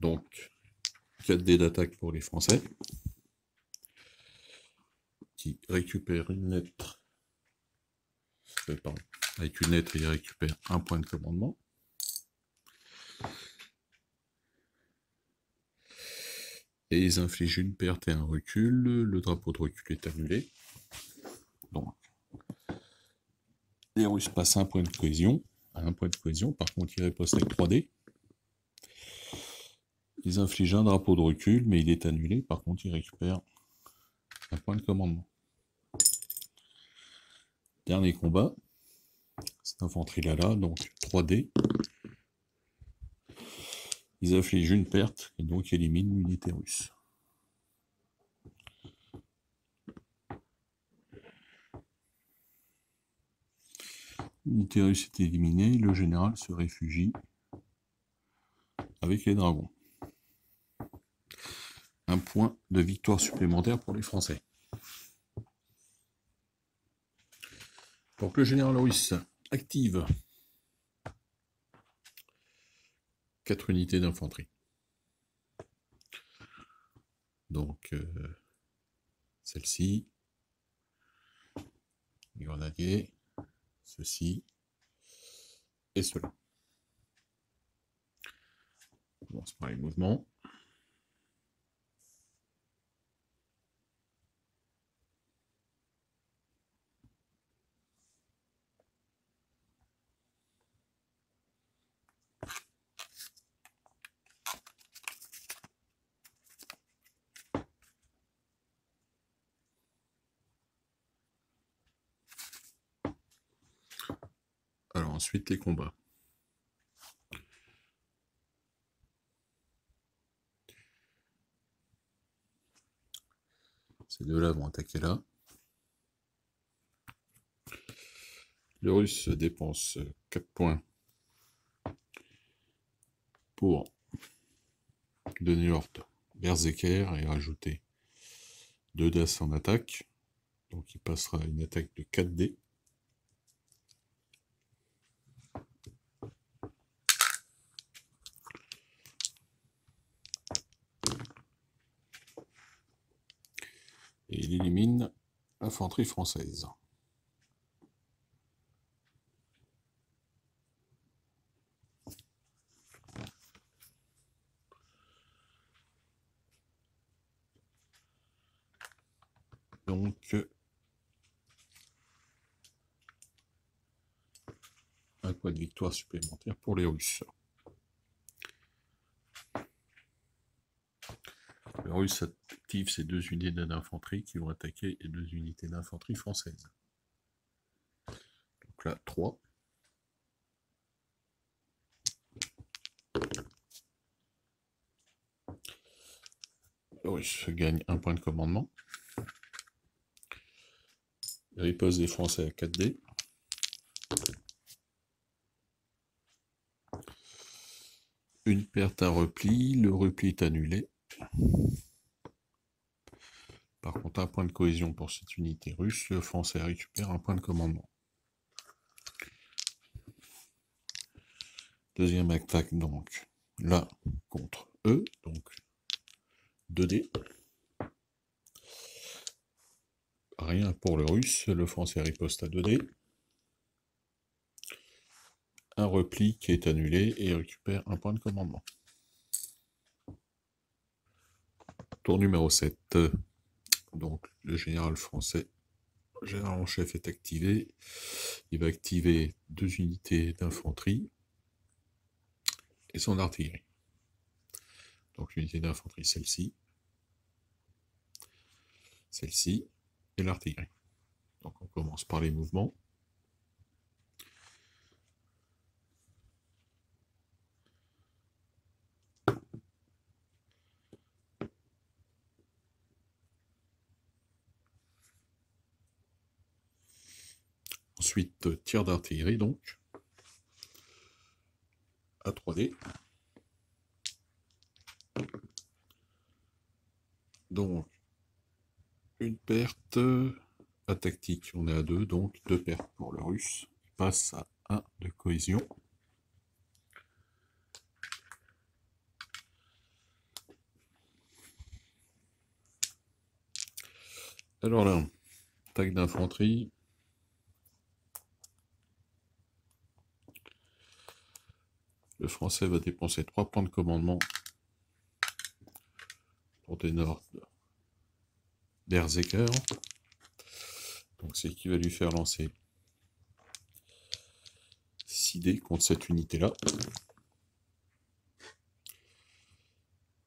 Speaker 2: Donc, 4D d'attaque pour les Français, qui récupèrent une lettre. Pardon. Avec une lettre, ils récupèrent 1 point de commandement. Et ils infligent une perte et un recul. Le drapeau de recul est annulé. Donc, les Russes passent 1 point de cohésion.
Speaker 1: à 1 point de cohésion. Par contre, il riposte avec 3D. Ils infligent un drapeau de recul, mais il est annulé. Par contre, il récupère un point de commandement. Dernier combat. Cette infanterie-là, donc 3D. Ils infligent une perte et donc éliminent l'unité russe. L'unité russe est éliminée, le général se réfugie avec les dragons. Un point de victoire supplémentaire pour les Français. Donc le général russe active 4 unités d'infanterie. Donc celle-ci, les grenadiers, ceci et cela. On commence par les mouvements. Alors ensuite les combats. Ces deux-là vont attaquer là. Le russe dépense 4 points pour donner l'ordre Berserker et rajouter 2 DAS en attaque. Donc il passera à une attaque de 4D. Et il élimine l'infanterie française. Donc, un point de victoire supplémentaire pour les Russes. Le Russe active ses 2 unités d'infanterie qui vont attaquer les 2 unités d'infanterie françaises. Donc là, 3. Le Russe gagne 1 point de commandement. La riposte des Français à 4D. Une perte, un repli. Le repli est annulé. Par contre, un point de cohésion pour cette unité russe. Le Français récupère un point de commandement. Deuxième attaque, donc, là, contre eux. Donc, 2D. Rien pour le russe. Le Français riposte à 2D. Un repli qui est annulé et récupère un point de commandement. Tour numéro 7. Donc le général français, le général en chef est activé. Il va activer 2 unités d'infanterie et son artillerie. Donc l'unité d'infanterie, celle-ci et l'artillerie. Donc on commence par les mouvements. Ensuite, tir d'artillerie, donc, à 3D. Donc, une perte, à tactique, on est à 2, donc 2 pertes pour le russe. Il passe à 1 de cohésion. Alors là, attaque d'infanterie. Le Français va dépenser 3 points de commandement pour des ordres Berserker. Donc c'est qui va lui faire lancer 6 décider contre cette unité-là.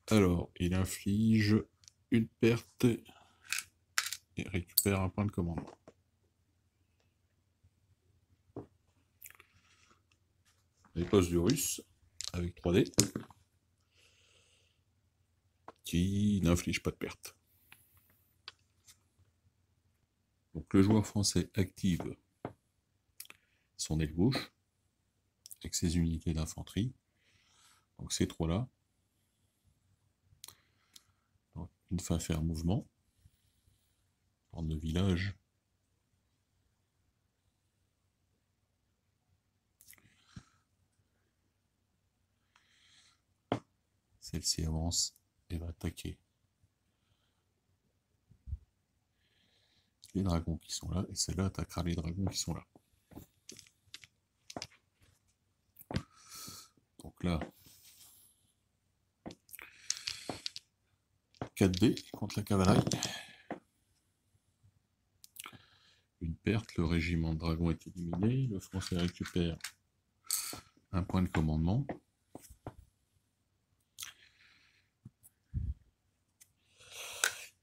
Speaker 1: Alors, il inflige une perte et récupère un point de commandement. Les postes du russe avec 3D qui n'inflige pas de perte. Donc le joueur français active son aile gauche avec ses unités d'infanterie. Donc ces trois-là. Une fois faire mouvement. Prendre le village. Celle-ci avance et va attaquer les dragons qui sont là, et celle-là attaquera les dragons qui sont là. Donc là, 4D contre la cavalerie. Une perte, le régiment de dragons est éliminé, le français récupère un point de commandement.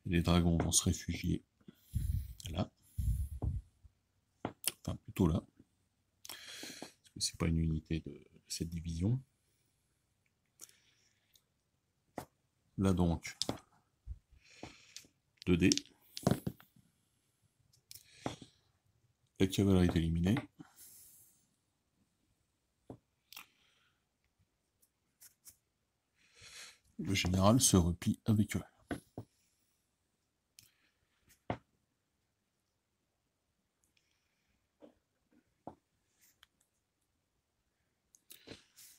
Speaker 1: Les dragons vont se réfugier là. Enfin, plutôt là. Parce que c'est pas une unité de cette division. Là donc, 2D. La cavalerie est éliminée. Le général se replie avec eux.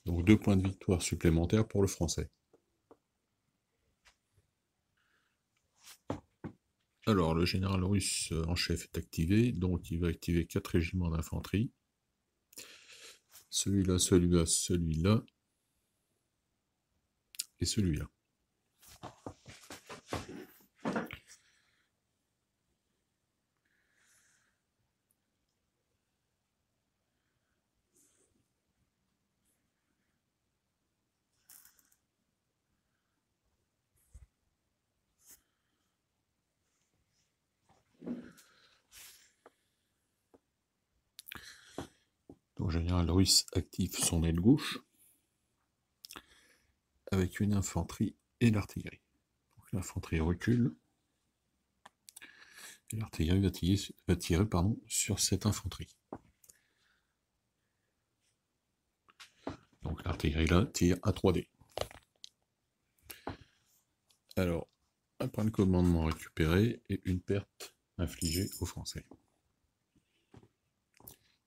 Speaker 1: Donc 2 points de victoire supplémentaires pour le français. Alors le général russe en chef est activé, donc il va activer 4 régiments d'infanterie. Celui-là, celui-là, celui-là et celui-là. Donc, le général russe active son aile gauche avec une infanterie et l'artillerie. L'infanterie recule et l'artillerie va tirer sur cette infanterie. Donc l'artillerie là tire à 3D. Alors, un point de commandement récupéré et une perte infligée aux Français,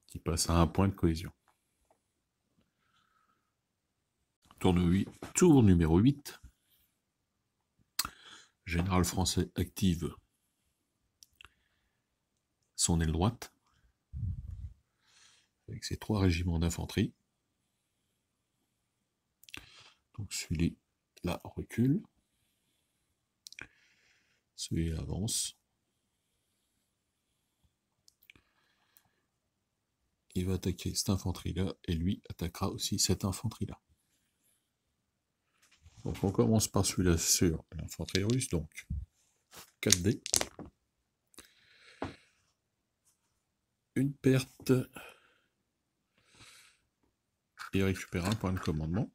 Speaker 1: qui passe à un point de cohésion. Tour numéro 8. Général français active son aile droite avec ses 3 régiments d'infanterie. Donc celui-là recule. Celui-là avance. Il va attaquer cette infanterie-là et lui attaquera aussi cette infanterie-là. Donc on commence par celui-là sur l'infanterie russe, donc 4D. Une perte et récupère un point de commandement.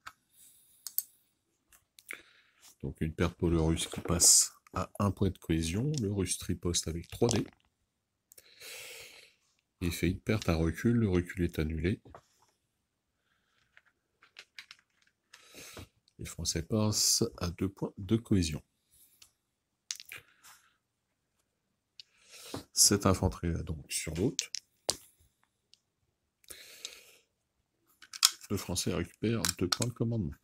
Speaker 1: Donc une perte pour le russe qui passe à un point de cohésion. Le russe riposte avec 3D. Il fait une perte à recul, le recul est annulé. Les Français passent à 2 points de cohésion. Cette infanterie-là donc sur l'autre. Le Français récupère 2 points de commandement.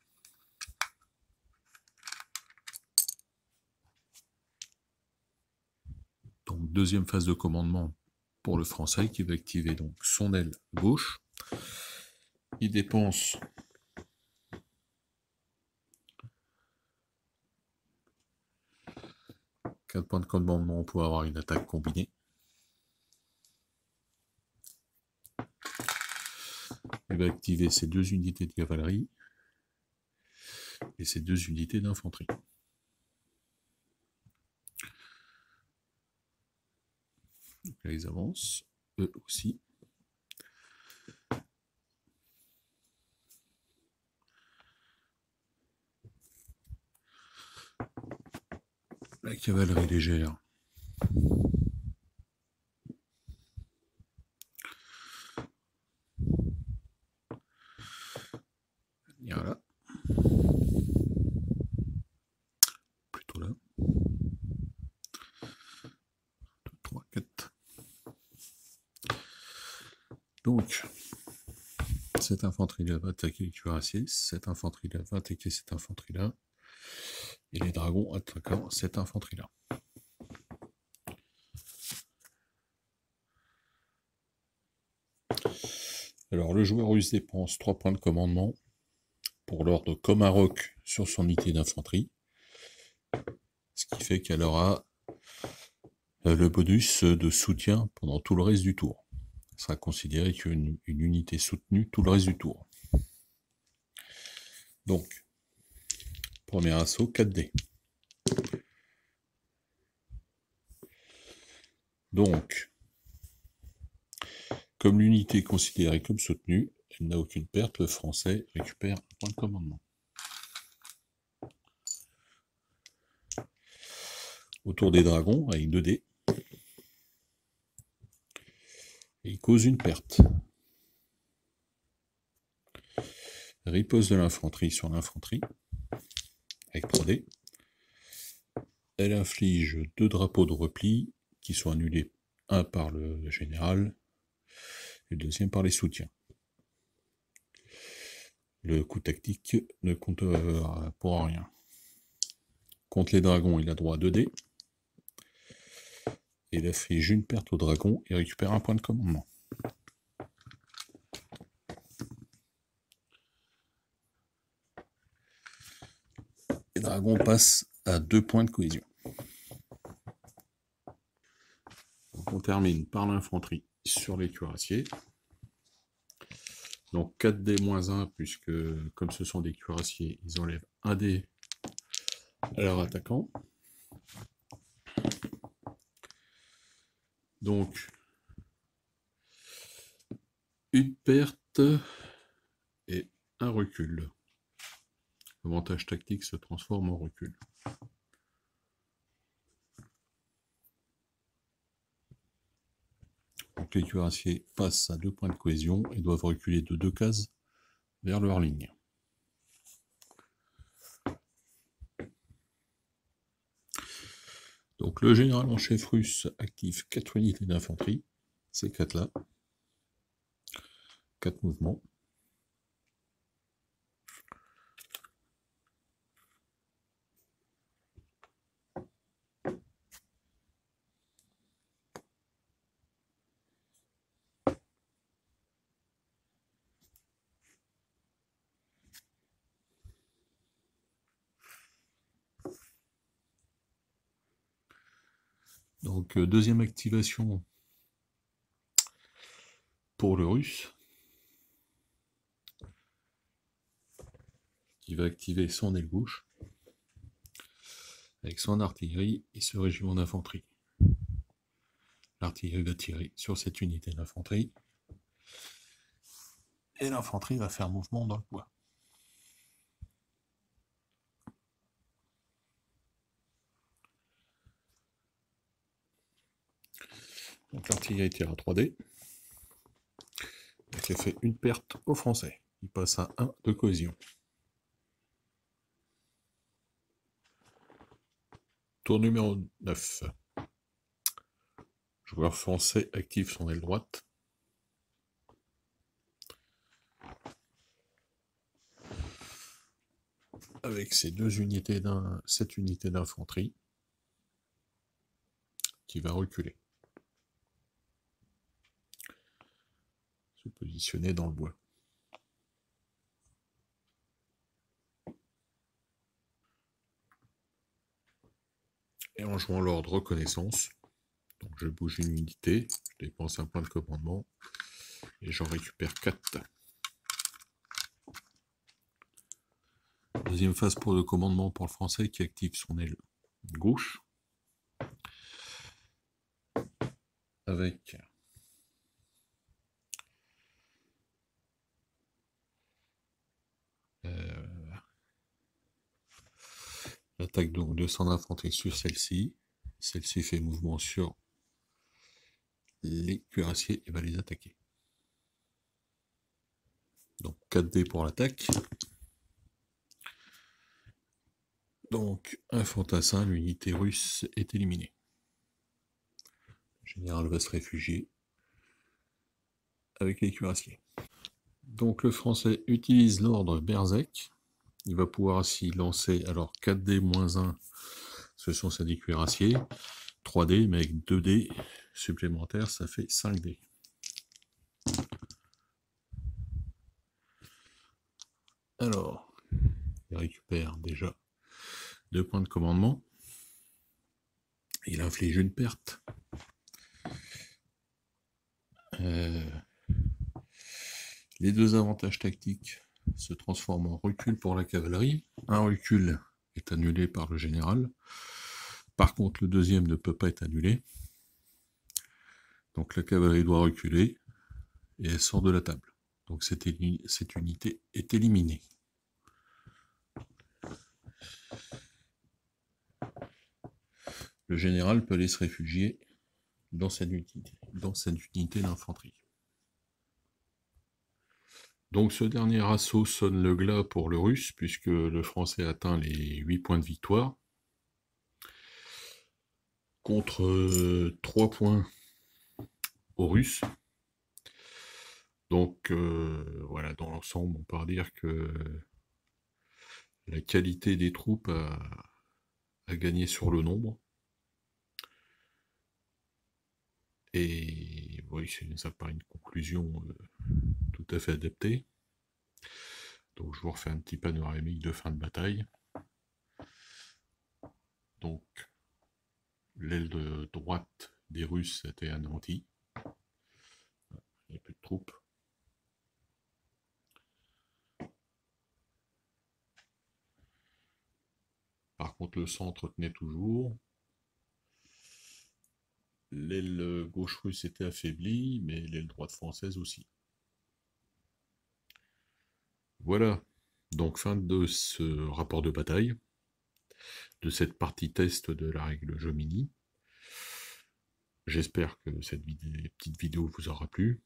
Speaker 1: Donc deuxième phase de commandement pour le Français qui va activer donc son aile gauche. Il dépense de points de commandement pour avoir une attaque combinée. Et
Speaker 2: il va activer ces 2 unités de cavalerie et ces 2 unités d'infanterie. Là, ils avancent, eux aussi. La cavalerie légère. Voilà. Plutôt là. 2, 3, 4. Donc, cette infanterie-là va attaquer les cuirassiers, cette infanterie-là va attaquer cette infanterie-là, et les dragons attaquant cette infanterie-là. Alors, le joueur russe dépense 3 points de commandement pour l'ordre comme un roc sur son unité d'infanterie, ce qui fait qu'elle aura le bonus de soutien pendant tout le reste du tour. Ça sera considéré qu'une unité soutenue tout le reste du tour. Donc, premier assaut, 4 dés. Donc, comme l'unité est considérée comme soutenue, elle n'a aucune perte, le français récupère un point de commandement. Autour des dragons, avec 2 dés. Et il cause une perte. Riposte de l'infanterie sur l'infanterie, avec 3 dés. Elle inflige 2 drapeaux de repli, qui sont annulés, un par le général, et le deuxième par les soutiens. Le coup tactique ne compte pour rien. Contre les dragons, il a droit à 2 dés. Et il inflige une perte au dragon et récupère un point de commandement. Les dragons passent à 2 points de cohésion. Donc on termine par l'infanterie sur les cuirassiers. Donc 4 dés moins 1, puisque comme ce sont des cuirassiers, ils enlèvent 1 dé à leur attaquant. Donc, une perte et un recul. L'avantage tactique se transforme en recul. Donc les cuirassiers passent à 2 points de cohésion et doivent reculer de 2 cases vers leur ligne. Donc le général en chef russe active 4 unités d'infanterie, ces 4-là, 4 mouvements. Donc deuxième activation pour le russe, qui va activer son aile gauche avec son artillerie et ce régiment d'infanterie. L'artillerie va tirer sur cette unité d'infanterie et l'infanterie va faire mouvement dans le bois. Donc l'artillerie tire à 3 dés. Donc elle fait une perte aux Français. Il passe à 1 de cohésion. Tour numéro 9. Joueur français active son aile droite. Avec ses 2 unités cette unité d'infanterie qui va reculer. Se positionner dans le bois. Et en jouant l'ordre reconnaissance, donc je bouge une unité, je dépense un point de commandement et j'en récupère 4.
Speaker 1: Deuxième phase pour le commandement pour le français qui active son aile gauche. Avec l'attaque donc de son infanterie sur celle-ci. Celle-ci fait mouvement sur les cuirassiers et va les attaquer. Donc 4 dés pour l'attaque. Donc un fantassin, l'unité russe est éliminée. Le général va se réfugier avec les cuirassiers. Donc le français utilise l'ordre Berserk. Il va pouvoir ainsi lancer alors 4D-1, ce sont ses 10 cuirassiers. 3D, mais avec 2D supplémentaires, ça fait 5D. Alors, il récupère déjà 2 points de commandement. Il inflige une perte. Les 2 avantages tactiques se transforment en recul pour la cavalerie. Un recul est annulé par le général. Par contre, le deuxième ne peut pas être annulé. Donc la cavalerie doit reculer et elle sort de la table. Donc cette unité est éliminée. Le général peut aller se réfugier dans cette unité d'infanterie. Donc ce dernier assaut sonne le glas pour le russe, puisque le français atteint les 8 points de victoire, contre 3 points aux Russes. Donc voilà, dans l'ensemble, on peut dire que la qualité des troupes a gagné sur le nombre. Et oui, ça paraît une conclusion tout à fait adaptée. Donc je vous refais un petit panoramique de fin de bataille. Donc l'aile de droite des Russes était anéantie. Il n'y a plus de troupes. Par contre, le centre tenait toujours. L'aile gauche russe était affaiblie, mais l'aile droite française aussi. Voilà, donc fin de ce rapport de bataille, de cette partie test de la règle Jomini. J'espère que cette petite vidéo vous aura plu.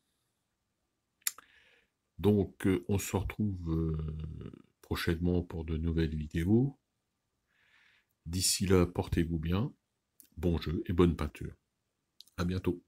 Speaker 1: Donc on se retrouve prochainement pour de nouvelles vidéos. D'ici là, portez-vous bien, bon jeu et bonne peinture. À bientôt.